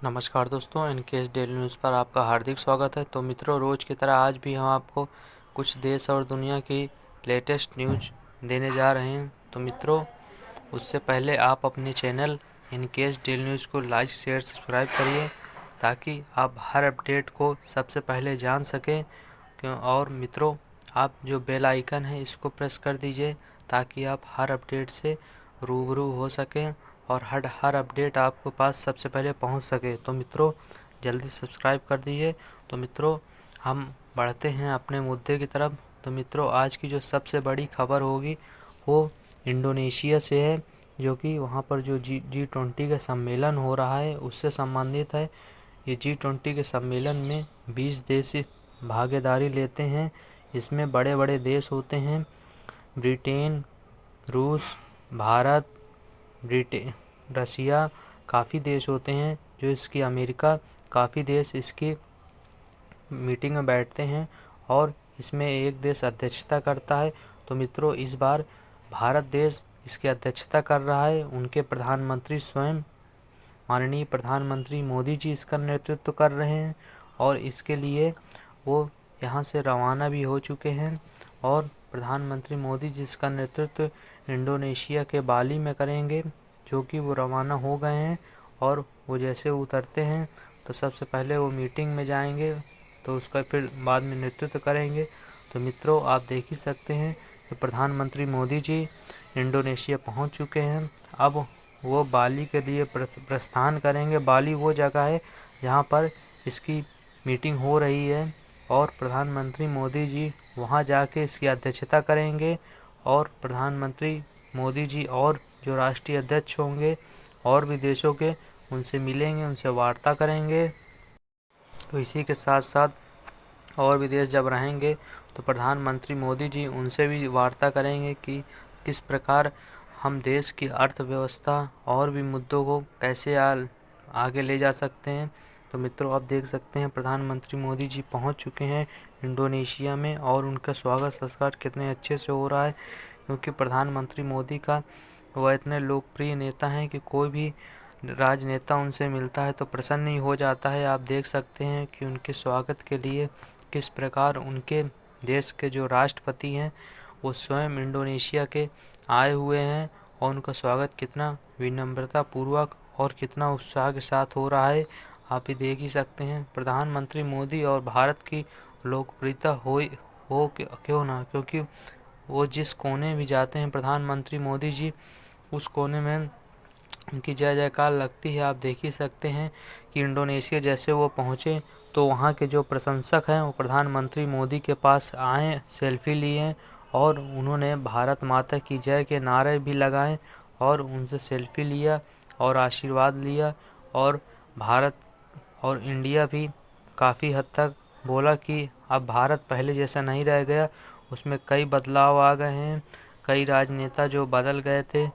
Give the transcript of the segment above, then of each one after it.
नमस्कार दोस्तों, in case daily news पर आपका हार्दिक स्वागत है। तो मित्रों, रोज़ की तरह आज भी हम आपको कुछ देश और दुनिया की लेटेस्ट न्यूज़ देने जा रहे हैं। तो मित्रों, उससे पहले आप अपने चैनल इनकेस डेली न्यूज़ को लाइक शेयर सब्सक्राइब करिए ताकि आप हर अपडेट को सबसे पहले जान सकें। और मित्रों, आप जो बेल आइकन है इसको प्रेस कर दीजिए ताकि आप हर अपडेट से रूबरू हो सकें और हर अपडेट आपके पास सबसे पहले पहुंच सके। तो मित्रों, जल्दी सब्सक्राइब कर दीजिए। तो मित्रों, हम बढ़ते हैं अपने मुद्दे की तरफ। तो मित्रों, आज की जो सबसे बड़ी खबर होगी वो इंडोनेशिया से है, जो कि वहाँ पर जो G20 का सम्मेलन हो रहा है उससे संबंधित है। ये G20 के सम्मेलन में 20 देश भागीदारी लेते हैं। इसमें बड़े बड़े देश होते हैं, ब्रिटेन, रूस, भारत, रसिया, काफ़ी देश होते हैं जो इसकी, अमेरिका, काफ़ी देश इसकी मीटिंग में बैठते हैं और इसमें एक देश अध्यक्षता करता है। तो मित्रों, इस बार भारत देश इसकी अध्यक्षता कर रहा है। उनके प्रधानमंत्री स्वयं माननीय प्रधानमंत्री मोदी जी इसका नेतृत्व कर रहे हैं और इसके लिए वो यहाँ से रवाना भी हो चुके हैं। और प्रधानमंत्री मोदी जी इसका नेतृत्व इंडोनेशिया के बाली में करेंगे, जो कि वो रवाना हो गए हैं। और वो जैसे उतरते हैं तो सबसे पहले वो मीटिंग में जाएंगे, तो उसका फिर बाद में नेतृत्व करेंगे। तो मित्रों, आप देख ही सकते हैं कि प्रधानमंत्री मोदी जी इंडोनेशिया पहुंच चुके हैं। अब वो बाली के लिए प्रस्थान करेंगे। बाली वो जगह है जहां पर इसकी मीटिंग हो रही है और प्रधानमंत्री मोदी जी वहां जाके इसकी अध्यक्षता करेंगे। और प्रधानमंत्री मोदी जी और जो राष्ट्रीय अध्यक्ष होंगे और भी देशों के, उनसे मिलेंगे, उनसे वार्ता करेंगे। तो इसी के साथ साथ और भी देश जब रहेंगे तो प्रधानमंत्री मोदी जी उनसे भी वार्ता करेंगे कि किस प्रकार हम देश की अर्थव्यवस्था और भी मुद्दों को कैसे आगे ले जा सकते हैं। तो मित्रों, आप देख सकते हैं प्रधानमंत्री मोदी जी पहुंच चुके हैं इंडोनेशिया में और उनका स्वागत सत्कार कितने अच्छे से हो रहा है, क्योंकि प्रधानमंत्री मोदी का वह इतने लोकप्रिय नेता हैं कि कोई भी राजनेता उनसे मिलता है तो प्रसन्न ही हो जाता है। आप देख सकते हैं कि उनके स्वागत के लिए किस प्रकार उनके देश के जो राष्ट्रपति हैं वो स्वयं इंडोनेशिया के आए हुए हैं और उनका स्वागत कितना विनम्रता पूर्वक और कितना उत्साह के साथ हो रहा है, आप ही देख ही सकते हैं। प्रधानमंत्री मोदी और भारत की लोकप्रियता हो क्यों ना, क्योंकि वो जिस कोने भी जाते हैं प्रधानमंत्री मोदी जी, उस कोने में उनकी जय जयकार लगती है। आप देख ही सकते हैं कि इंडोनेशिया जैसे वो पहुँचे तो वहाँ के जो प्रशंसक हैं वो प्रधानमंत्री मोदी के पास आए, सेल्फी लिए और उन्होंने भारत माता की जय के नारे भी लगाए और उनसे सेल्फी लिया और आशीर्वाद लिया। और भारत और इंडिया भी काफ़ी हद तक बोला कि अब भारत पहले जैसा नहीं रह गया, उसमें कई बदलाव आ गए हैं, कई राजनेता जो बदल गए थे,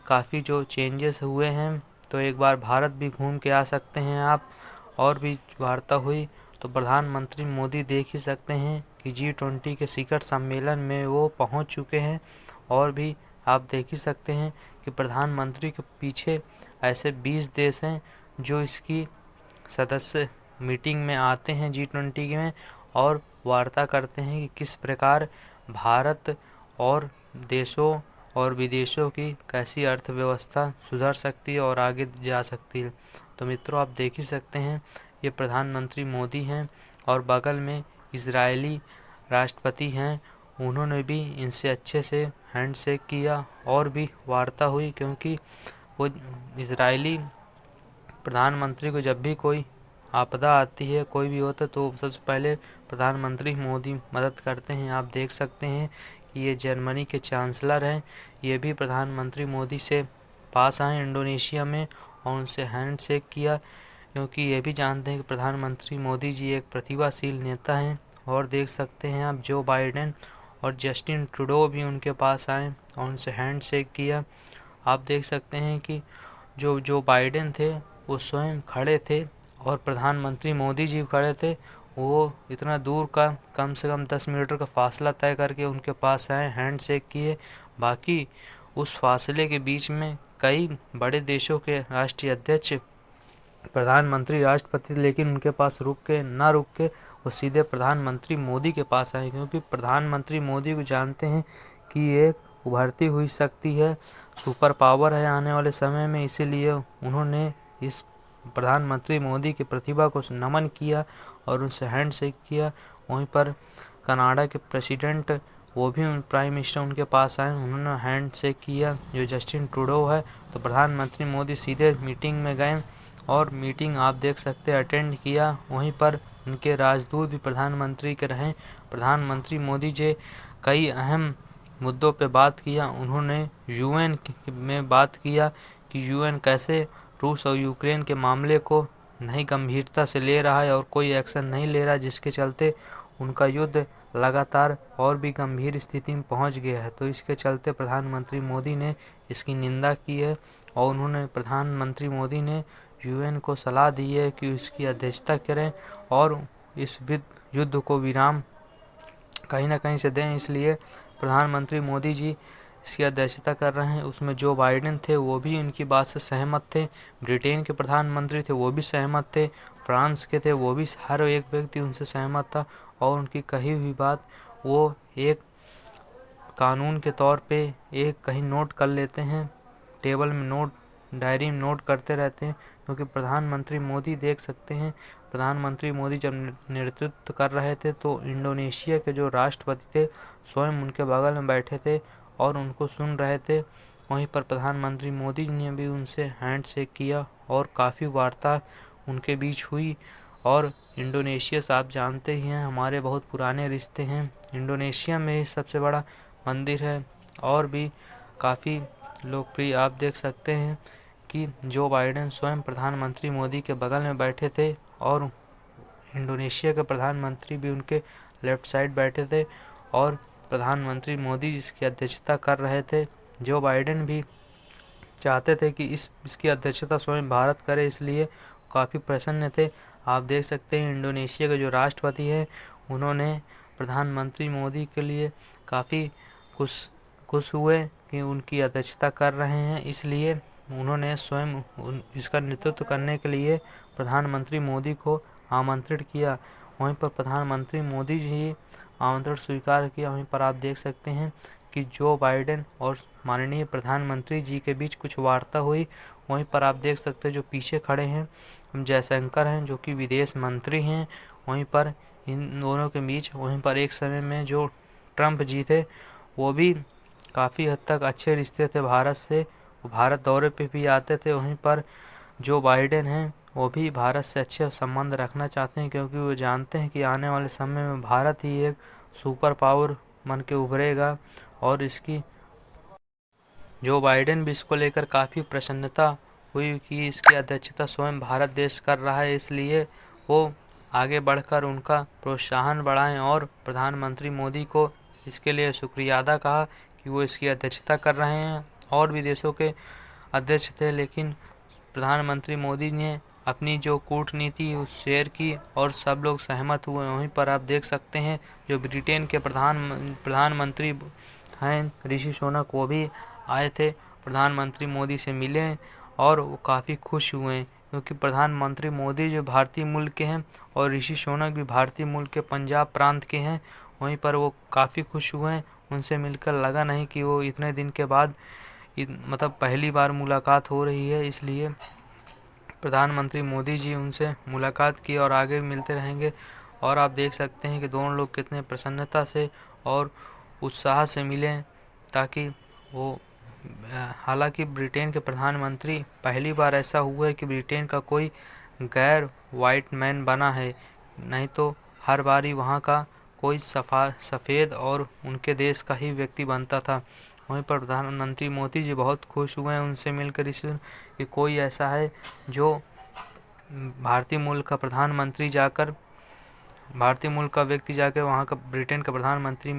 काफ़ी जो चेंजेस हुए हैं। तो एक बार भारत भी घूम के आ सकते हैं आप। और भी वार्ता हुई तो प्रधानमंत्री मोदी देख ही सकते हैं कि G20 के शिखर सम्मेलन में वो पहुंच चुके हैं। और भी आप देख ही सकते हैं कि प्रधानमंत्री के पीछे ऐसे 20 देश हैं जो इसकी सदस्य मीटिंग में आते हैं G20 में और वार्ता करते हैं कि किस प्रकार भारत और देशों और विदेशों की कैसी अर्थव्यवस्था सुधर सकती है और आगे जा सकती है। तो मित्रों, आप देख ही सकते हैं ये प्रधानमंत्री मोदी हैं और बगल में इजरायली राष्ट्रपति हैं, उन्होंने भी इनसे अच्छे से हैंडशेक किया और भी वार्ता हुई, क्योंकि वो इजरायली प्रधानमंत्री को जब भी कोई आपदा आती है, कोई भी होता है, तो सबसे पहले प्रधानमंत्री मोदी मदद करते हैं। आप देख सकते हैं कि ये जर्मनी के चांसलर हैं, ये भी प्रधानमंत्री मोदी से पास आए इंडोनेशिया में और उनसे हैंडशेक किया, क्योंकि ये भी जानते हैं कि प्रधानमंत्री मोदी जी एक प्रतिभाशील नेता हैं। और देख सकते हैं आप जो बाइडेन और जस्टिन ट्रूडो भी उनके पास आए और उनसे हैंडशेक किया। आप देख सकते हैं कि जो जो बाइडेन थे वो स्वयं खड़े थे और प्रधानमंत्री मोदी जी खड़े थे। वो इतना दूर का कम से कम 10 मीटर का फासला तय करके उनके पास आए, हैंडशेक किए। बाकी उस फासले के बीच में कई बड़े देशों के राष्ट्रीय अध्यक्ष प्रधानमंत्री राष्ट्रपति थे, लेकिन उनके पास रुक के वो सीधे प्रधानमंत्री मोदी के पास आए, क्योंकि प्रधानमंत्री मोदी को जानते हैं कि ये एक उभरती हुई शक्ति है, सुपर पावर है आने वाले समय में। इसीलिए उन्होंने इस प्रधानमंत्री मोदी की प्रतिभा को नमन किया और उनसे हैंड शेक किया। वहीं पर कनाडा के प्रेसिडेंट, वो भी प्राइम मिनिस्टर उनके पास आए, उन्होंने हैंड शेक किया, जो जस्टिन ट्रूडो है। तो प्रधानमंत्री मोदी सीधे मीटिंग में गए और मीटिंग आप देख सकते हैं अटेंड किया। वहीं पर उनके राजदूत भी प्रधानमंत्री के रहे। प्रधानमंत्री मोदी जी कई अहम मुद्दों पे बात किया। उन्होंने यूएन में बात किया कि यूएन कैसे रूस और यूक्रेन के मामले को नहीं गंभीरता से ले रहा है और कोई एक्शन नहीं ले रहा, जिसके चलते उनका युद्ध लगातार और भी गंभीर स्थिति में पहुंच गया है। तो इसके चलते प्रधानमंत्री मोदी ने इसकी निंदा की है और उन्होंने प्रधानमंत्री मोदी ने यूएन को सलाह दी है कि उसकी अध्यक्षता करें और इस युद्ध को विराम कहीं ना कहीं से दें। इसलिए प्रधानमंत्री मोदी जी इसकी अध्यक्षता कर रहे हैं। उसमें जो बाइडेन थे वो भी उनकी बात से सहमत थे, ब्रिटेन के प्रधानमंत्री थे वो भी सहमत थे, फ्रांस के थे वो भी, हर एक व्यक्ति उनसे सहमत था और उनकी कही हुई बात वो एक कानून के तौर पे एक कहीं नोट कर लेते हैं, टेबल में नोट, डायरी में नोट करते रहते हैं। क्योंकि प्रधानमंत्री मोदी देख सकते हैं, प्रधानमंत्री मोदी जब नेतृत्व कर रहे थे तो इंडोनेशिया के जो राष्ट्रपति थे स्वयं उनके बगल में बैठे थे और उनको सुन रहे थे। वहीं पर प्रधानमंत्री मोदी ने भी उनसे हैंड शेक किया और काफ़ी वार्ता उनके बीच हुई। और इंडोनेशिया से आप जानते ही हैं हमारे बहुत पुराने रिश्ते हैं। इंडोनेशिया में सबसे बड़ा मंदिर है और भी काफ़ी लोकप्रिय। आप देख सकते हैं कि जो बाइडेन स्वयं प्रधानमंत्री मोदी के बगल में बैठे थे और इंडोनेशिया के प्रधानमंत्री भी उनके लेफ्ट साइड बैठे थे और प्रधानमंत्री मोदी जिसकी अध्यक्षता कर रहे थे। जो बाइडेन भी चाहते थे कि इसकी अध्यक्षता स्वयं भारत करे, इसलिए काफ़ी प्रसन्न थे। आप देख सकते हैं इंडोनेशिया के जो राष्ट्रपति हैं उन्होंने प्रधानमंत्री मोदी के लिए काफ़ी खुश हुए कि उनकी अध्यक्षता कर रहे हैं, इसलिए उन्होंने स्वयं इसका नेतृत्व करने के लिए प्रधानमंत्री मोदी को आमंत्रित किया। वहीं पर प्रधानमंत्री मोदी जी आमंत्रण स्वीकार किया। वहीं पर आप देख सकते हैं कि जो बाइडेन और माननीय प्रधानमंत्री जी के बीच कुछ वार्ता हुई। वहीं पर आप देख सकते हैं जो पीछे खड़े हैं जयशंकर हैं, जो कि विदेश मंत्री हैं। वहीं पर इन दोनों के बीच, वहीं पर एक समय में जो ट्रंप जी थे वो भी काफ़ी हद तक अच्छे रिश्ते थे भारत से, वो भारत दौरे पे भी आते थे। वहीं पर जो बाइडेन हैं वो भी भारत से अच्छे संबंध रखना चाहते हैं, क्योंकि वो जानते हैं कि आने वाले समय में भारत ही एक सुपर पावर बन के उभरेगा। और इसकी जो बाइडेन भी इसको लेकर काफ़ी प्रसन्नता हुई कि इसकी अध्यक्षता स्वयं भारत देश कर रहा है, इसलिए वो आगे बढ़कर उनका प्रोत्साहन बढ़ाएं और प्रधानमंत्री मोदी को इसके लिए शुक्रिया अदा कहा कि वो इसकी अध्यक्षता कर रहे हैं। और भी देशों के अध्यक्ष थे, लेकिन प्रधानमंत्री मोदी ने अपनी जो कूटनीति उस शेयर की और सब लोग सहमत हुए। वहीं पर आप देख सकते हैं जो ब्रिटेन के प्रधानमंत्री हैं ऋषि सुनक, वो भी आए थे, प्रधानमंत्री मोदी से मिले और वो काफ़ी खुश हुए, क्योंकि प्रधानमंत्री मोदी जो भारतीय मूल के हैं और ऋषि सुनक भी भारतीय मूल के पंजाब प्रांत के हैं। वहीं पर वो काफ़ी खुश हुए, उनसे मिलकर लगा नहीं कि वो इतने दिन के बाद मतलब पहली बार मुलाकात हो रही है। इसलिए प्रधानमंत्री मोदी जी उनसे मुलाकात की और आगे भी मिलते रहेंगे। और आप देख सकते हैं कि दोनों लोग कितने प्रसन्नता से और उत्साह से मिले, ताकि वो, हालांकि ब्रिटेन के प्रधानमंत्री, पहली बार ऐसा हुआ है कि ब्रिटेन का कोई गैर वाइट मैन बना है, नहीं तो हर बारी वहाँ का कोई सफ़ेद और उनके देश का ही व्यक्ति बनता था। वहीं पर प्रधानमंत्री मोदी जी बहुत खुश हुए हैं उनसे मिलकर, इसलिए कि कोई ऐसा है जो भारतीय मूल का प्रधानमंत्री जाकर, भारतीय मूल का व्यक्ति जाकर वहाँ का ब्रिटेन का प्रधानमंत्री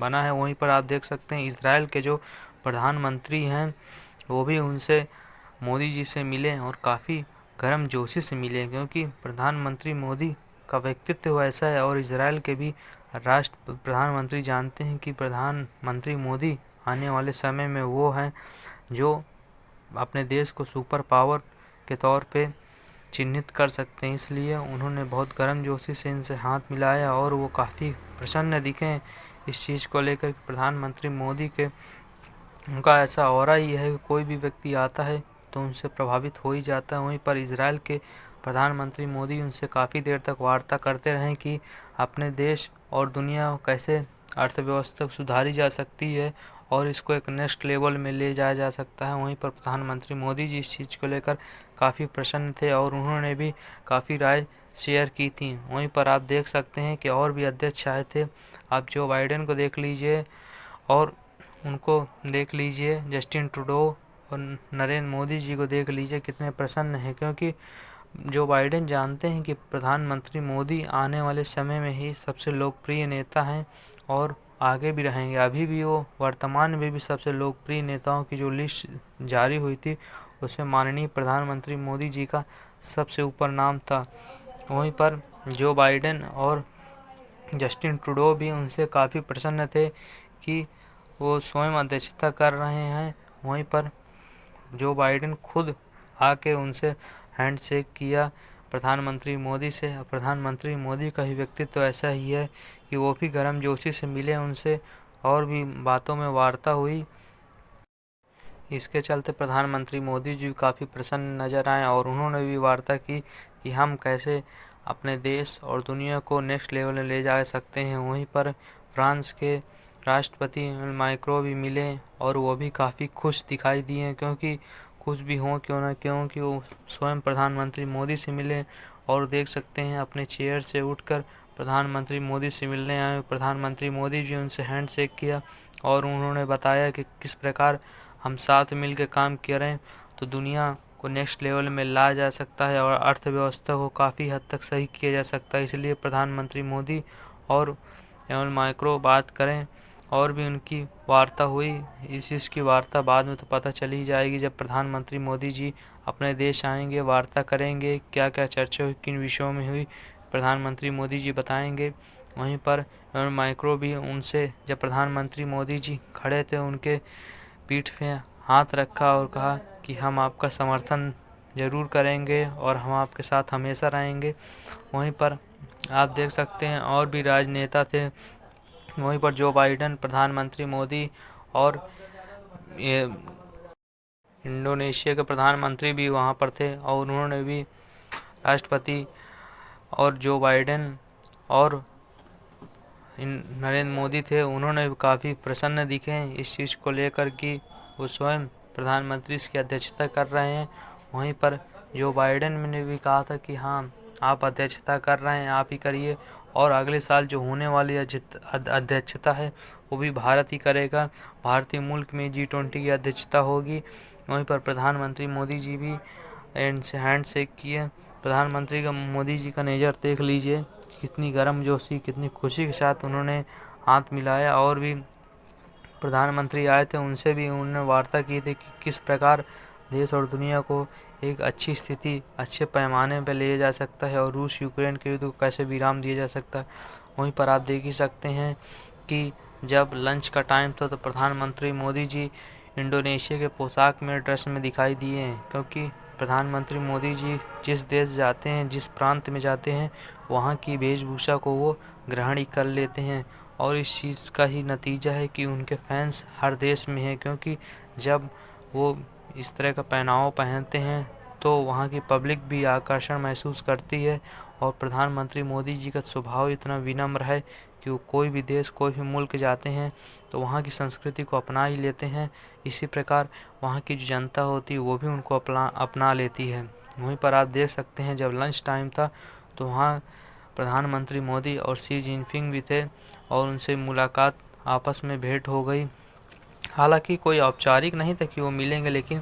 बना है। वहीं पर आप देख सकते हैं इजराइल के जो प्रधानमंत्री हैं वो भी उनसे, मोदी जी से मिले और काफ़ी गर्मजोशी से मिले, क्योंकि प्रधानमंत्री मोदी का व्यक्तित्व ऐसा है। और इजराइल के भी राष्ट्र प्रधानमंत्री जानते हैं कि प्रधानमंत्री मोदी आने वाले समय में वो हैं जो अपने देश को सुपर पावर के तौर पे चिन्हित कर सकते हैं। इसलिए उन्होंने बहुत गर्मजोशी से इनसे हाथ मिलाया और वो काफ़ी प्रसन्न दिखे इस चीज़ को लेकर कि प्रधानमंत्री मोदी के उनका ऐसा ऑरा ही है कि कोई भी व्यक्ति आता है तो उनसे प्रभावित हो ही जाता है। वहीं पर इजराइल के प्रधानमंत्री मोदी उनसे काफ़ी देर तक वार्ता करते रहे कि अपने देश और दुनिया कैसे अर्थव्यवस्था सुधारी जा सकती है और इसको एक नेक्स्ट लेवल में ले जाया जा सकता है। वहीं पर प्रधानमंत्री मोदी जी इस चीज़ को लेकर काफ़ी प्रसन्न थे और उन्होंने भी काफ़ी राय शेयर की थी। वहीं पर आप देख सकते हैं कि और भी अध्यक्ष आए थे। आप जो बाइडेन को देख लीजिए और उनको देख लीजिए, जस्टिन ट्रूडो और नरेंद्र मोदी जी को देख लीजिए कितने प्रसन्न हैं, क्योंकि जो बाइडेन जानते हैं कि प्रधानमंत्री मोदी आने वाले समय में ही सबसे लोकप्रिय नेता हैं और आगे भी रहेंगे। अभी भी वो वर्तमान में भी सबसे लोकप्रिय नेताओं की जो लिस्ट जारी हुई थी उसमें माननीय प्रधानमंत्री मोदी जी का सबसे ऊपर नाम था। वहीं पर जो बाइडेन और जस्टिन ट्रूडो भी उनसे काफ़ी प्रसन्न थे कि वो स्वयं अध्यक्षता कर रहे हैं। वहीं पर जो बाइडेन खुद आके उनसे हैंडशेक किया प्रधानमंत्री मोदी से। प्रधानमंत्री मोदी का ही व्यक्तित्व तो ऐसा ही है कि वो भी गर्मजोशी से मिले उनसे और भी बातों में वार्ता हुई। इसके चलते प्रधानमंत्री मोदी जी काफ़ी प्रसन्न नजर आए और उन्होंने भी वार्ता की कि हम कैसे अपने देश और दुनिया को नेक्स्ट लेवल में ले जा सकते हैं। वहीं पर फ्रांस के राष्ट्रपति एमैनुएल मैक्रों भी मिले और वो भी काफ़ी खुश दिखाई दिए, क्योंकि कुछ भी हो क्यों ना क्यों कि वो स्वयं प्रधानमंत्री मोदी से मिले और देख सकते हैं अपने चेयर से उठकर प्रधानमंत्री मोदी से मिलने आए। प्रधानमंत्री मोदी जी उनसे हैंडशेक किया और उन्होंने बताया कि किस प्रकार हम साथ मिलकर काम करें तो दुनिया को नेक्स्ट लेवल में लाया जा सकता है और अर्थव्यवस्था को काफ़ी हद तक सही किया जा सकता है। इसलिए प्रधानमंत्री मोदी और एमैनुएल मैक्रों बात करें और भी उनकी वार्ता हुई। इस चीज़ की वार्ता बाद में तो पता चली जाएगी जब प्रधानमंत्री मोदी जी अपने देश आएंगे, वार्ता करेंगे, क्या क्या चर्चा हुई, किन विषयों में हुई, प्रधानमंत्री मोदी जी बताएंगे। वहीं पर एमैनुएल मैक्रों भी उनसे, जब प्रधानमंत्री मोदी जी खड़े थे उनके पीठ पे हाथ रखा और कहा कि हम आपका समर्थन ज़रूर करेंगे और हम आपके साथ हमेशा रहेंगे। वहीं पर आप देख सकते हैं और भी राजनेता थे। वहीं पर जो बाइडेन, प्रधानमंत्री मोदी और ये इंडोनेशिया के प्रधानमंत्री भी वहां पर थे और उन्होंने भी राष्ट्रपति और जो बाइडेन और नरेंद्र मोदी थे उन्होंने भी काफ़ी प्रसन्न दिखे इस चीज़ को लेकर कि वो स्वयं प्रधानमंत्री की अध्यक्षता कर रहे हैं। वहीं पर जो बाइडेन ने भी कहा था कि हाँ आप अध्यक्षता कर रहे हैं, आप ही करिए और अगले साल जो होने वाली अध्यक्षता है वो भी भारत ही करेगा। भारतीय मुल्क में G20 की अध्यक्षता होगी। वहीं पर प्रधानमंत्री मोदी जी भी हैंड शेक किए। प्रधानमंत्री का मोदी जी का नेचर देख लीजिए, कितनी गर्मजोशी, कितनी खुशी के साथ उन्होंने हाथ मिलाया। और भी प्रधानमंत्री आए थे उनसे भी उन्होंने वार्ता की थी कि किस प्रकार देश और दुनिया को एक अच्छी स्थिति, अच्छे पैमाने पर ले जा सकता है और रूस यूक्रेन के युद्ध को कैसे विराम दिया जा सकता है। वहीं पर आप देख ही सकते हैं कि जब लंच का टाइम था तो प्रधानमंत्री मोदी जी इंडोनेशिया के पोशाक में, ड्रेस में दिखाई दिए हैं, क्योंकि प्रधानमंत्री मोदी जी जिस देश जाते हैं, जिस प्रांत में जाते हैं, वहाँ की वेशभूषा को वो ग्रहण ही कर लेते हैं। और इस चीज़ का ही नतीजा है कि उनके फैंस हर देश में हैं, क्योंकि जब वो इस तरह का पहनावा पहनते हैं तो वहाँ की पब्लिक भी आकर्षण महसूस करती है। और प्रधानमंत्री मोदी जी का स्वभाव इतना विनम्र है कि वो कोई भी देश, कोई भी मुल्क जाते हैं तो वहाँ की संस्कृति को अपना ही लेते हैं। इसी प्रकार वहाँ की जो जनता होती है वो भी उनको अपना लेती है। वहीं पर आप देख सकते हैं जब लंच टाइम था तो वहाँ प्रधानमंत्री मोदी और शी जिनपिंग भी थे और उनसे मुलाकात, आपस में भेंट हो गई। हालांकि कोई औपचारिक नहीं था कि वो मिलेंगे, लेकिन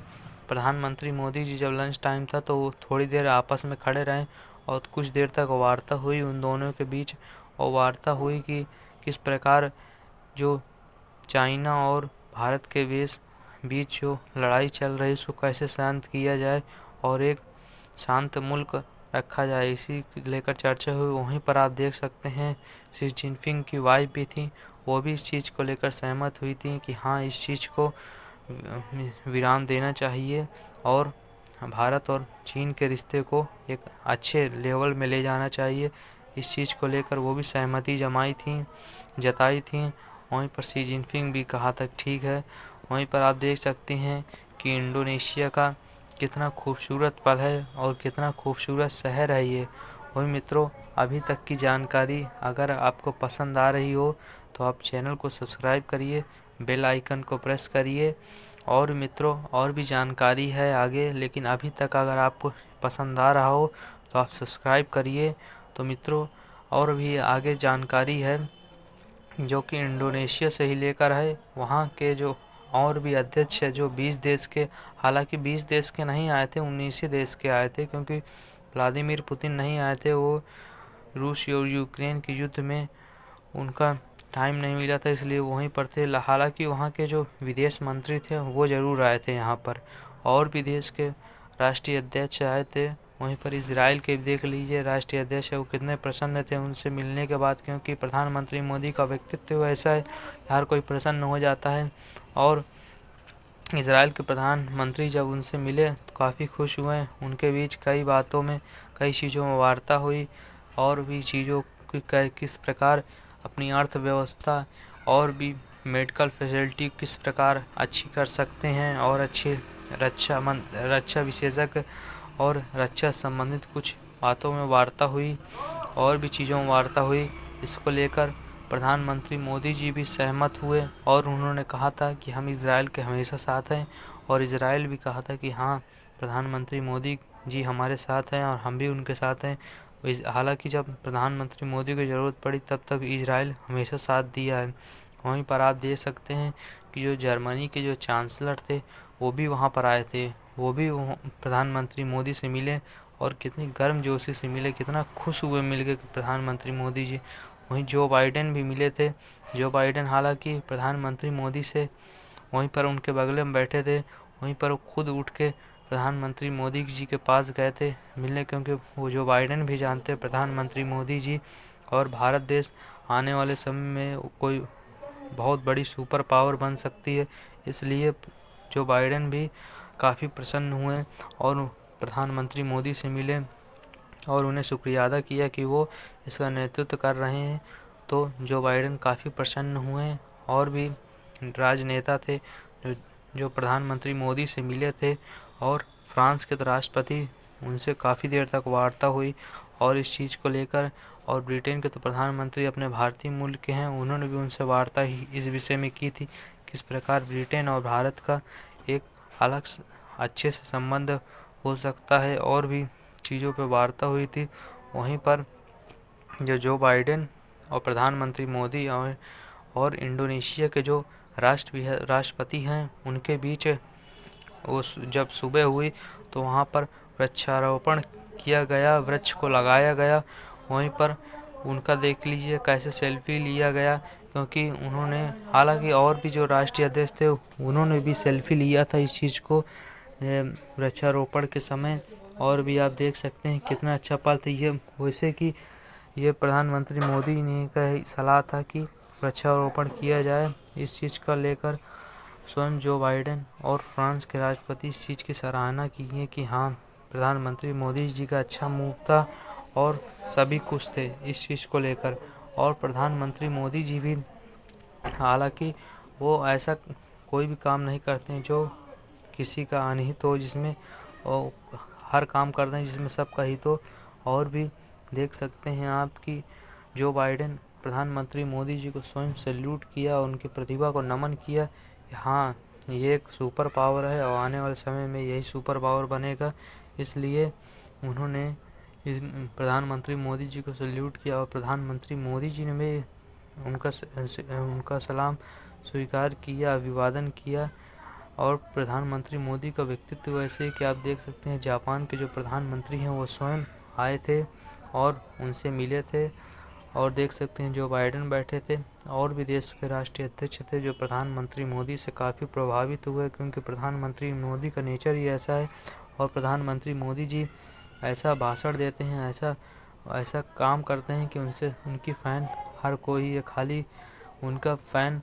प्रधानमंत्री मोदी जी जब लंच टाइम था तो वो थोड़ी देर आपस में खड़े रहे और कुछ देर तक वार्ता हुई उन दोनों के बीच। और वार्ता हुई कि किस प्रकार जो चाइना और भारत के बीच जो लड़ाई चल रही है उसको कैसे शांत किया जाए और एक शांत मुल्क रखा जाए, इसी लेकर चर्चा हुई। वहीं पर आप देख सकते हैं शी जिनपिंग की वाइफ भी थी, वो भी इस चीज़ को लेकर सहमत हुई थी कि हाँ इस चीज़ को विराम देना चाहिए और भारत और चीन के रिश्ते को एक अच्छे लेवल में ले जाना चाहिए। इस चीज़ को लेकर वो भी सहमति जताई थी। वहीं पर शी जिनपिंग भी कहा तक ठीक है। वहीं पर आप देख सकते हैं कि इंडोनेशिया का कितना खूबसूरत पल है और कितना खूबसूरत शहर है ये। वही मित्रों, अभी तक की जानकारी अगर आपको पसंद आ रही हो तो आप चैनल को सब्सक्राइब करिए, बेल आइकन को प्रेस करिए। और मित्रों, और भी जानकारी है आगे, लेकिन अभी तक अगर आपको पसंद आ रहा हो तो आप सब्सक्राइब करिए। तो मित्रों, और भी आगे जानकारी है जो कि इंडोनेशिया से ही लेकर है। वहाँ के जो और भी अध्यक्ष है जो 20 देश के, हालांकि 20 देश के नहीं आए थे, 19 ही देश के आए थे, क्योंकि व्लादिमीर पुतिन नहीं आए थे। वो रूस और यूक्रेन के युद्ध में उनका टाइम नहीं मिला था, इसलिए वहीं पर थे। हालांकि वहाँ के जो विदेश मंत्री थे वो ज़रूर आए थे यहाँ पर, और भी देश के राष्ट्रीय अध्यक्ष आए थे। वहीं पर इजराइल के देख लीजिए राष्ट्रीय अध्यक्ष है, वो कितने प्रसन्न थे उनसे मिलने के बाद, क्योंकि प्रधानमंत्री मोदी का व्यक्तित्व ऐसा है, हर कोई प्रसन्न हो जाता है। और इजराइल के प्रधानमंत्री जब उनसे मिले तो काफ़ी खुश हुए। उनके बीच कई बातों में, कई चीज़ों में वार्ता हुई, और भी चीज़ों की किस प्रकार अपनी अर्थव्यवस्था और भी मेडिकल फैसिलिटी किस प्रकार अच्छी कर सकते हैं, और अच्छे रक्षा विशेषज्ञ और रक्षा संबंधित कुछ बातों में वार्ता हुई, और भी चीज़ों में वार्ता हुई। इसको लेकर प्रधानमंत्री मोदी जी भी सहमत हुए, और उन्होंने कहा था कि हम इजराइल के हमेशा साथ हैं, और इजराइल भी कहा था कि हाँ, प्रधानमंत्री मोदी जी हमारे साथ हैं और हम भी उनके साथ हैं। हालांकि जब प्रधानमंत्री मोदी को ज़रूरत पड़ी तब तक इजराइल हमेशा साथ दिया है। वहीं पर आप देख सकते हैं कि जो जर्मनी के जो चांसलर थे वो भी वहाँ पर आए थे। वो भी प्रधानमंत्री मोदी से मिले, और कितनी गर्मजोशी से मिले, कितना खुश हुए मिल के प्रधानमंत्री मोदी जी। वहीं जो बाइडेन भी मिले थे। जो बाइडेन हालांकि प्रधानमंत्री मोदी से वहीं पर उनके बगल में बैठे थे, वहीं पर वो खुद उठ के प्रधानमंत्री मोदी जी के पास गए थे मिलने, क्योंकि वो जो बाइडेन भी जानते हैं प्रधानमंत्री मोदी जी और भारत देश आने वाले समय में कोई बहुत बड़ी सुपर पावर बन सकती है। इसलिए जो बाइडेन भी काफ़ी प्रसन्न हुए और प्रधानमंत्री मोदी से मिले, और उन्हें शुक्रिया अदा किया कि वो इसका नेतृत्व कर रहे हैं। तो जो बाइडेन काफ़ी प्रसन्न हुए। और भी राजनेता थे जो प्रधानमंत्री मोदी से मिले थे, और फ्रांस के राष्ट्रपति, उनसे काफ़ी देर तक वार्ता हुई और इस चीज़ को लेकर। और ब्रिटेन के तो प्रधानमंत्री अपने भारतीय मूल के हैं, उन्होंने भी उनसे वार्ता ही इस विषय में की थी, किस प्रकार ब्रिटेन और भारत का एक अलग अच्छे से संबंध हो सकता है, और भी चीज़ों पर वार्ता हुई थी। वहीं पर जो बाइडेन और प्रधानमंत्री मोदी और इंडोनेशिया के जो राष्ट्रपति हैं उनके बीच वो जब सुबह हुई तो वहाँ पर वृक्षारोपण किया गया, वृक्ष को लगाया गया। वहीं पर उनका देख लीजिए कैसे सेल्फी लिया गया, क्योंकि उन्होंने, हालांकि और भी जो राष्ट्रीय अध्यक्ष थे उन्होंने भी सेल्फी लिया था इस चीज़ को वृक्षारोपण के समय। और भी आप देख सकते हैं कितना अच्छा पल था ये। वैसे कि ये प्रधानमंत्री मोदी ने का सलाह था कि वृक्षारोपण किया जाए। इस चीज़ का लेकर स्वयं जो बाइडेन और फ्रांस के राष्ट्रपति इस चीज़ की सराहना की है कि हाँ, प्रधानमंत्री मोदी जी का अच्छा मूव था, और सभी खुश थे इस चीज़ को लेकर। और प्रधानमंत्री मोदी जी भी, हालांकि वो ऐसा कोई भी काम नहीं करते हैं जो किसी का अनहित हो, जिसमें वो हर काम करते हैं जिसमें सबका हित हो। और भी देख सकते हैं आप कि जो बाइडेन प्रधानमंत्री मोदी जी को स्वयं सैल्यूट किया, उनकी प्रतिभा को नमन किया। हाँ, ये एक सुपर पावर है और आने वाले समय में यही सुपर पावर बनेगा। इसलिए उन्होंने इस प्रधानमंत्री मोदी जी को सैल्यूट किया, और प्रधानमंत्री मोदी जी ने भी उनका सलाम स्वीकार किया, अभिवादन किया। और प्रधानमंत्री मोदी का व्यक्तित्व ऐसे है कि आप देख सकते हैं जापान के जो प्रधानमंत्री हैं वो स्वयं आए थे और उनसे मिले थे। और देख सकते हैं जो बाइडेन बैठे थे, और भी देश के राष्ट्रीय अध्यक्ष थे जो प्रधानमंत्री मोदी से काफ़ी प्रभावित हुए, क्योंकि प्रधानमंत्री मोदी का नेचर ही ऐसा है। और प्रधानमंत्री मोदी जी ऐसा भाषण देते हैं, ऐसा ऐसा काम करते हैं कि उनसे उनकी फ़ैन हर कोई है, खाली उनका फ़ैन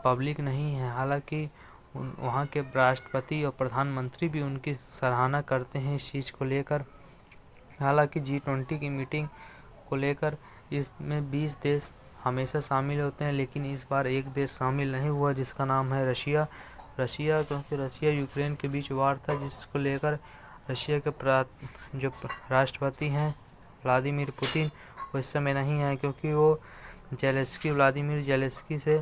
पब्लिक नहीं है। हालांकि वहाँ के राष्ट्रपति और प्रधानमंत्री भी उनकी सराहना करते हैं इस चीज़ को लेकर। हालांकि G20 की मीटिंग को लेकर इसमें 20 देश हमेशा शामिल होते हैं, लेकिन इस बार एक देश शामिल नहीं हुआ जिसका नाम है रशिया। क्योंकि रशिया यूक्रेन के बीच वार था, जिसको लेकर रशिया के जो राष्ट्रपति हैं व्लादिमीर पुतिन, वो इस समय नहीं है, क्योंकि वो व्लादिमीर जेलेंस्की से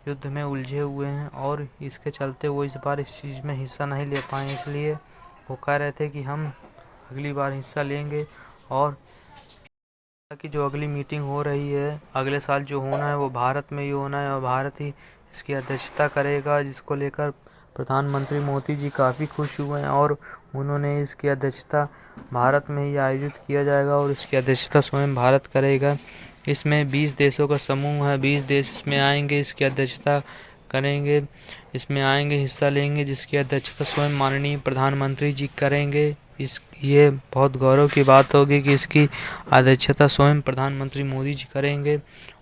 युद्ध में उलझे हुए हैं और इसके चलते वो इस बार इस चीज़ में हिस्सा नहीं ले पाए। इसलिए वो कह रहे थे कि हम अगली बार हिस्सा लेंगे, और कि जो अगली मीटिंग हो रही है अगले साल जो होना है वो भारत में ही होना है और भारत ही इसकी अध्यक्षता करेगा, जिसको लेकर प्रधानमंत्री मोदी जी काफ़ी खुश हुए हैं और उन्होंने इसकी अध्यक्षता भारत में ही आयोजित किया जाएगा और इसकी अध्यक्षता स्वयं भारत करेगा। इसमें 20 देशों का समूह है, 20 देश इसमें आएंगे, इसकी अध्यक्षता करेंगे, इसमें आएंगे, हिस्सा लेंगे, जिसकी अध्यक्षता स्वयं माननीय प्रधानमंत्री जी करेंगे। ये बहुत गौरव की बात होगी कि इसकी अध्यक्षता स्वयं प्रधानमंत्री मोदी जी करेंगे,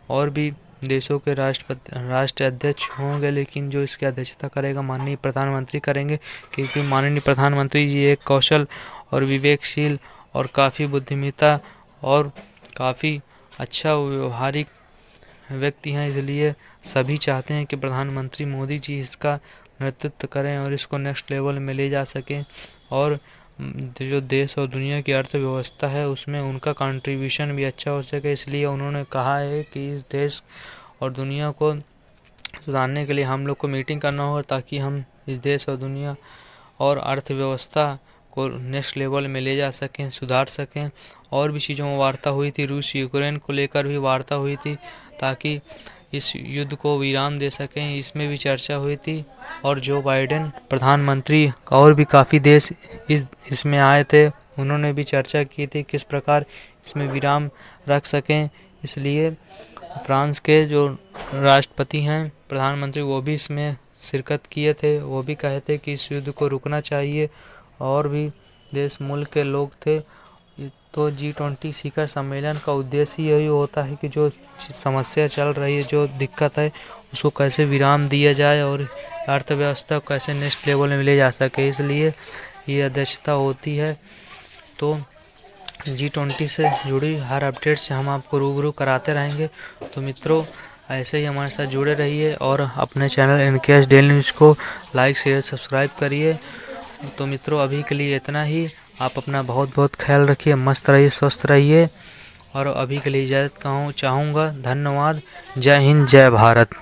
और भी देशों के राष्ट्र अध्यक्ष होंगे, लेकिन जो इसकी अध्यक्षता करेगा माननीय प्रधानमंत्री करेंगे, क्योंकि माननीय प्रधानमंत्री जी एक कौशल और विवेकशील और काफ़ी बुद्धिमत्ता और काफ़ी अच्छा व्यवहारिक व्यक्ति हैं। इसलिए सभी चाहते हैं कि प्रधानमंत्री मोदी जी इसका नेतृत्व करें और इसको नेक्स्ट लेवल में ले जा सकें, और जो देश और दुनिया की अर्थव्यवस्था है उसमें उनका कंट्रीब्यूशन भी अच्छा हो सके। इसलिए उन्होंने कहा है कि इस देश और दुनिया को सुधारने के लिए हम लोग को मीटिंग करना होगा, ताकि हम इस देश और दुनिया और अर्थव्यवस्था को नेक्स्ट लेवल में ले जा सकें, सुधार सकें। और भी चीज़ों में वार्ता हुई थी, रूस यूक्रेन को लेकर भी वार्ता हुई थी, ताकि इस युद्ध को विराम दे सकें, इसमें भी चर्चा हुई थी। और जो बाइडेन प्रधानमंत्री और भी काफ़ी देश इसमें आए थे, उन्होंने भी चर्चा की थी किस प्रकार इसमें विराम रख सकें। इसलिए फ्रांस के जो राष्ट्रपति हैं, प्रधानमंत्री, वो भी इसमें शिरकत किए थे। वो भी कहे थे कि इस युद्ध को रुकना चाहिए, और भी देश मुल्क के लोग थे। तो G20 शिखर सम्मेलन का उद्देश्य यही होता है कि जो समस्या चल रही है, जो दिक्कत है, उसको कैसे विराम दिया जाए और अर्थव्यवस्था को कैसे नेक्स्ट लेवल में ले जा सके, इसलिए ये अध्यक्षता होती है। तो G20 से जुड़ी हर अपडेट से हम आपको रूबरू कराते रहेंगे। तो मित्रों, ऐसे ही हमारे साथ जुड़े रहिए और अपने चैनल इनकेस डेली न्यूज़ को लाइक शेयर सब्सक्राइब करिए। तो मित्रों, अभी के लिए इतना ही। आप अपना बहुत बहुत ख्याल रखिए, मस्त रहिए, स्वस्थ रहिए, और अभी के लिए इजाज़त चाहूँगा। धन्यवाद। जय हिंद, जय भारत।